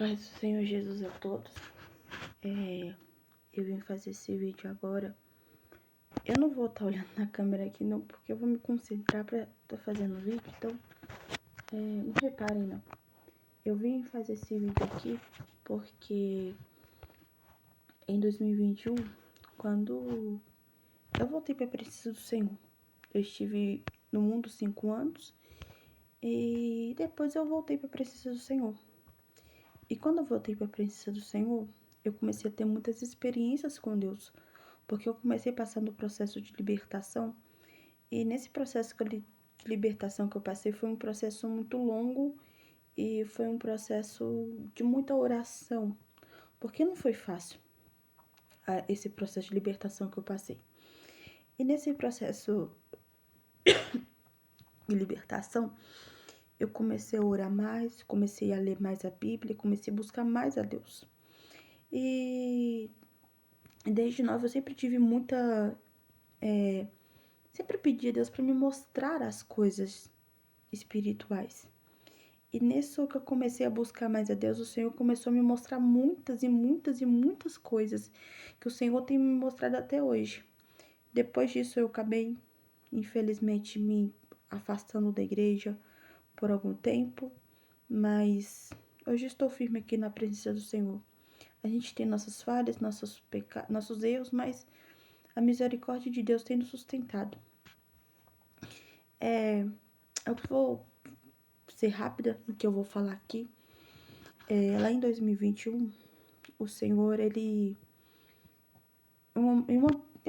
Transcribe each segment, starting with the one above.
paz do Senhor Jesus a todos. Eu vim fazer esse vídeo agora. Eu não vou estar olhando na câmera aqui não, porque eu vou me concentrar pra estar fazendo o vídeo, então não reparem não. Eu vim fazer esse vídeo aqui porque em 2021, quando eu voltei para a presença do Senhor, eu estive no mundo 5 anos e depois eu voltei para a presença do Senhor. E quando eu voltei para a presença do Senhor, eu comecei a ter muitas experiências com Deus, porque eu comecei passando o processo de libertação, e nesse processo de libertação que eu passei foi um processo muito longo e foi um processo de muita oração, porque não foi fácil esse processo de libertação que eu passei. E nesse processo de libertação, eu comecei a orar mais, comecei a ler mais a Bíblia, comecei a buscar mais a Deus. E desde nova eu sempre tive muita... sempre pedi a Deus para me mostrar as coisas espirituais. E nisso que eu comecei a buscar mais a Deus, o Senhor começou a me mostrar muitas e muitas e muitas coisas que o Senhor tem me mostrado até hoje. Depois disso eu acabei, infelizmente, me afastando da igreja por algum tempo, mas hoje estou firme aqui na presença do Senhor. A gente tem nossas falhas, nossos erros, mas a misericórdia de Deus tem nos sustentado. Eu vou ser rápida no que eu vou falar aqui. Lá em 2021, o Senhor, ele... Em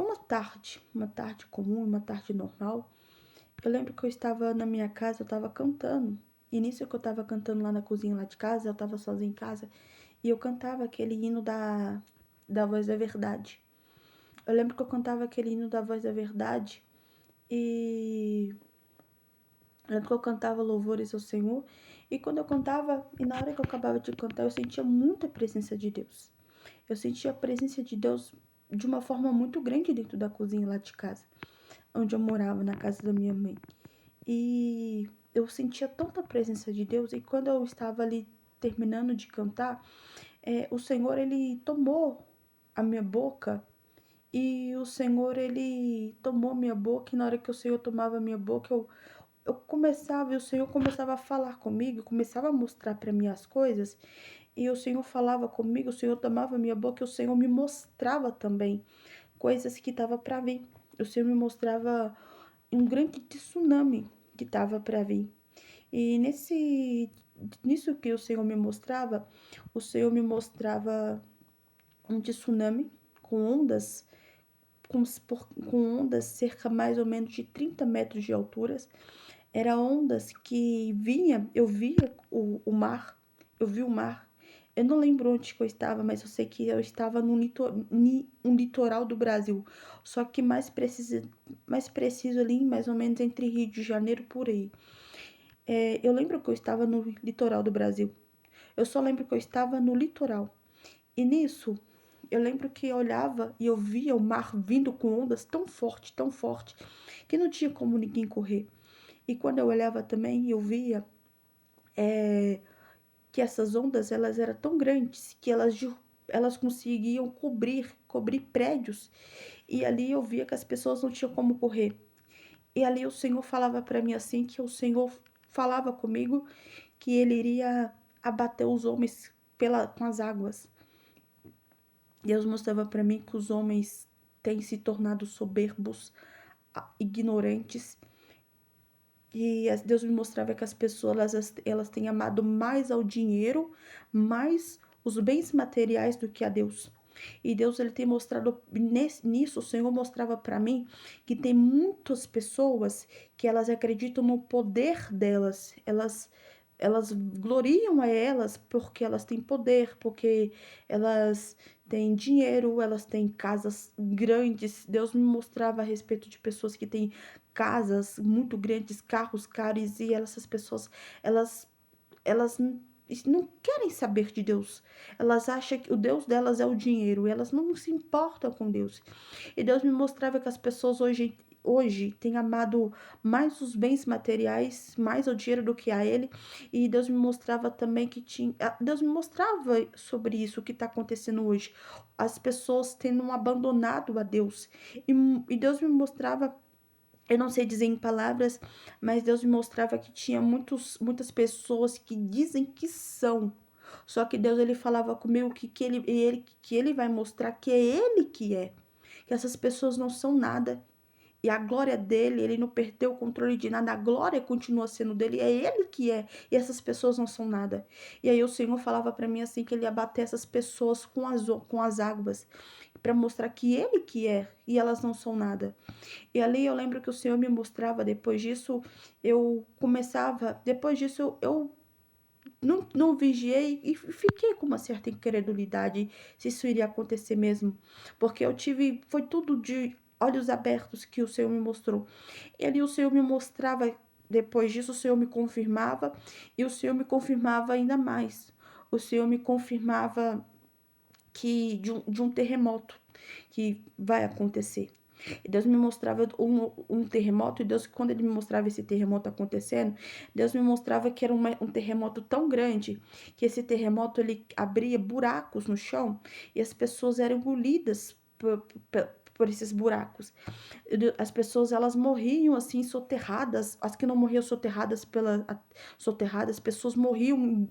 uma tarde comum, uma tarde normal, eu lembro que eu estava na minha casa, eu estava cantando. E nisso que eu estava cantando lá na cozinha lá de casa, eu estava sozinha em casa, e eu cantava aquele hino da Voz da Verdade. Eu lembro que eu cantava aquele hino da Voz da Verdade, e eu lembro que eu cantava louvores ao Senhor, e quando eu cantava, e na hora que eu acabava de cantar, eu sentia muita presença de Deus. Eu sentia a presença de Deus de uma forma muito grande dentro da cozinha lá de casa, onde eu morava, na casa da minha mãe. E eu sentia tanta presença de Deus, e quando eu estava ali terminando de cantar, o Senhor, ele tomou a minha boca, e o Senhor, ele tomou minha boca, e na hora que o Senhor tomava a minha boca, eu começava, e o Senhor começava a falar comigo, começava a mostrar para mim as coisas, e o Senhor falava comigo, o Senhor tomava a minha boca, e o Senhor me mostrava também coisas que estavam para vir. O Senhor me mostrava um grande tsunami que estava para vir. E nisso que o Senhor me mostrava um tsunami com ondas, com ondas cerca mais ou menos de 30 metros de altura. Era ondas que eu via o mar, eu vi o mar. Eu não lembro onde que eu estava, mas eu sei que eu estava no um litoral do Brasil. Só que mais preciso ali, mais ou menos entre Rio de Janeiro, por aí. Eu lembro que eu estava no litoral do Brasil. Eu só lembro que eu estava no litoral. E nisso, eu lembro que eu olhava e eu via o mar vindo com ondas tão forte, que não tinha como ninguém correr. E quando eu olhava também, eu via que essas ondas, elas eram tão grandes que elas conseguiam cobrir prédios. E ali eu via que as pessoas não tinham como correr. E ali o Senhor falava para mim assim, que o Senhor falava comigo que ele iria abater os homens com as águas. Deus mostrava para mim que os homens têm se tornado soberbos, ignorantes. E Deus me mostrava que as pessoas, elas têm amado mais ao dinheiro, mais os bens materiais do que a Deus. E Deus, ele tem mostrado, nisso o Senhor mostrava para mim que tem muitas pessoas que elas acreditam no poder delas, elas gloriam a elas porque elas têm poder, porque elas têm dinheiro, elas têm casas grandes. Deus me mostrava a respeito de pessoas que têm casas muito grandes, carros caros, e essas pessoas, elas não querem saber de Deus. Elas acham que o Deus delas é o dinheiro, e elas não se importam com Deus. E Deus me mostrava que as pessoas hoje hoje tem amado mais os bens materiais, mais o dinheiro do que a Ele. E Deus me mostrava também que tinha. Deus me mostrava sobre isso que está acontecendo hoje. As pessoas tendo abandonado a Deus. E Deus me mostrava. Eu não sei dizer em palavras, mas Deus me mostrava que tinha muitas pessoas que dizem que são. Só que Deus ele falava comigo que ele vai mostrar que é Ele que é. Que essas pessoas não são nada. E a glória dele, ele não perdeu o controle de nada, a glória continua sendo dele, é ele que é, e essas pessoas não são nada. E aí o Senhor falava para mim assim que ele ia bater essas pessoas com as águas, para mostrar que ele que é, e elas não são nada. E ali eu lembro que o Senhor me mostrava, depois disso depois disso eu não vigiei e fiquei com uma certa incredulidade se isso iria acontecer mesmo. Porque foi tudo de olhos abertos que o Senhor me mostrou. E ali o Senhor me mostrava, depois disso o Senhor me confirmava, e o Senhor me confirmava ainda mais. O Senhor me confirmava que de um terremoto que vai acontecer. E Deus me mostrava um terremoto, e Deus, quando Ele me mostrava esse terremoto acontecendo, Deus me mostrava que era um terremoto tão grande, que esse terremoto ele abria buracos no chão, e as pessoas eram engolidas por esses buracos. As pessoas, elas morriam assim, soterradas, as que não morriam soterradas, pessoas morriam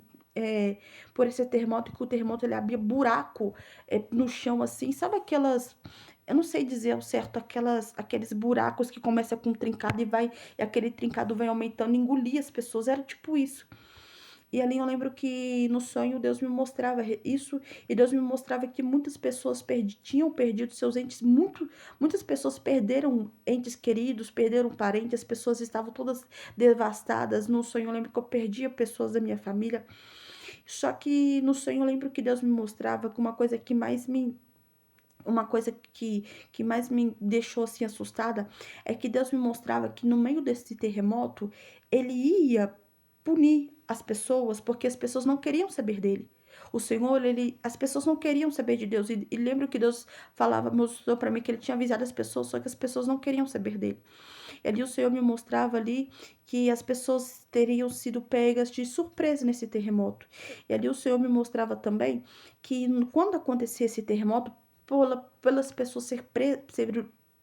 por esse terremoto, que o terremoto ele abria buraco no chão, assim, sabe aquelas, eu não sei dizer ao certo, aqueles buracos que começa com um trincado e aquele trincado vai aumentando, engolir as pessoas, era tipo isso. E ali eu lembro que no sonho Deus me mostrava isso, e Deus me mostrava que muitas pessoas tinham perdido seus entes, muitas pessoas perderam entes queridos, perderam parentes, as pessoas estavam todas devastadas. No sonho eu lembro que eu perdia pessoas da minha família, só que no sonho eu lembro que Deus me mostrava que uma coisa que mais me deixou assim assustada é que Deus me mostrava que no meio desse terremoto ele ia punir as pessoas porque as pessoas não queriam saber dele. O Senhor, as pessoas não queriam saber de Deus. E lembro que Deus mostrou para mim que ele tinha avisado as pessoas, só que as pessoas não queriam saber dele. E ali o Senhor me mostrava ali que as pessoas teriam sido pegas de surpresa nesse terremoto. E ali o Senhor me mostrava também que quando acontecia esse terremoto, pelas pessoas ser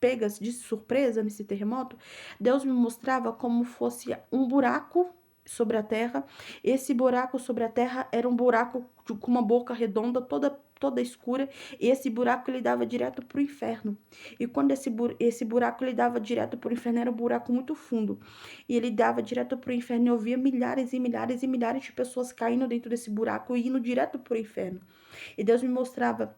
pegas de surpresa nesse terremoto, Deus me mostrava como fosse um buraco sobre a terra. Esse buraco sobre a terra era um buraco com uma boca redonda, toda escura, e esse buraco ele dava direto para o inferno. E quando esse buraco ele dava direto para o inferno, era um buraco muito fundo. E ele dava direto para o inferno, e eu via milhares e milhares e milhares de pessoas caindo dentro desse buraco e indo direto para o inferno. E Deus me mostrava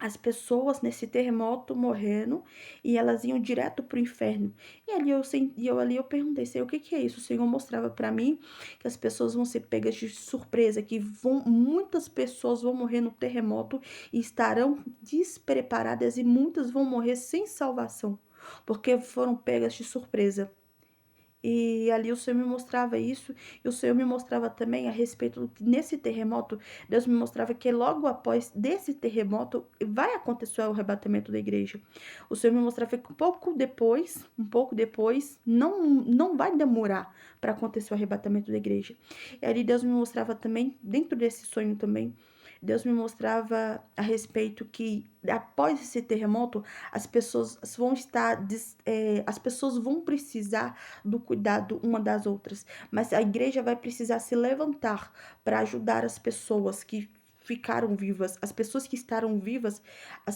as pessoas nesse terremoto morrendo e elas iam direto pro inferno. Ali eu perguntei, Senhor, o que que é isso? O Senhor mostrava para mim que as pessoas vão ser pegas de surpresa, que muitas pessoas vão morrer no terremoto e estarão despreparadas e muitas vão morrer sem salvação, porque foram pegas de surpresa. E ali o Senhor me mostrava isso, e o Senhor me mostrava também a respeito do que nesse terremoto, Deus me mostrava que logo após desse terremoto vai acontecer o arrebatamento da igreja. O Senhor me mostrava que um pouco depois, não vai demorar para acontecer o arrebatamento da igreja. E ali Deus me mostrava também, dentro desse sonho também, Deus me mostrava a respeito que após esse terremoto, as pessoas as pessoas vão precisar do cuidado uma das outras, mas a igreja vai precisar se levantar para ajudar as pessoas que ficaram vivas, as pessoas que estarão vivas,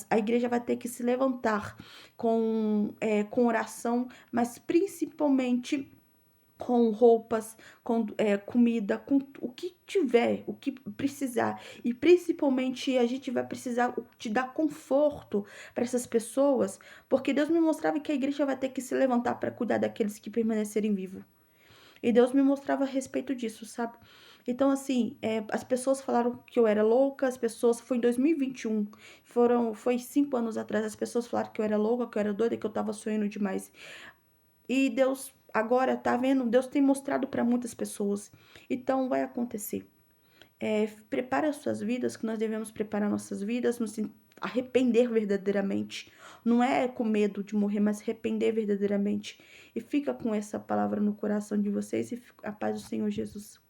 a igreja vai ter que se levantar com oração, mas principalmente com roupas, com comida, com o que tiver, o que precisar. E principalmente a gente vai precisar de dar conforto para essas pessoas, porque Deus me mostrava que a igreja vai ter que se levantar para cuidar daqueles que permanecerem vivos. E Deus me mostrava a respeito disso, sabe? Então, assim, as pessoas falaram que eu era louca, foi em 2021, foi 5 anos atrás, as pessoas falaram que eu era louca, que eu era doida, que eu tava sonhando demais. E Deus agora tá vendo, Deus tem mostrado para muitas pessoas. Então vai acontecer. Prepare as suas vidas, que nós devemos preparar nossas vidas, arrepender verdadeiramente. Não é com medo de morrer, mas arrepender verdadeiramente. E fica com essa palavra no coração de vocês e a paz do Senhor Jesus.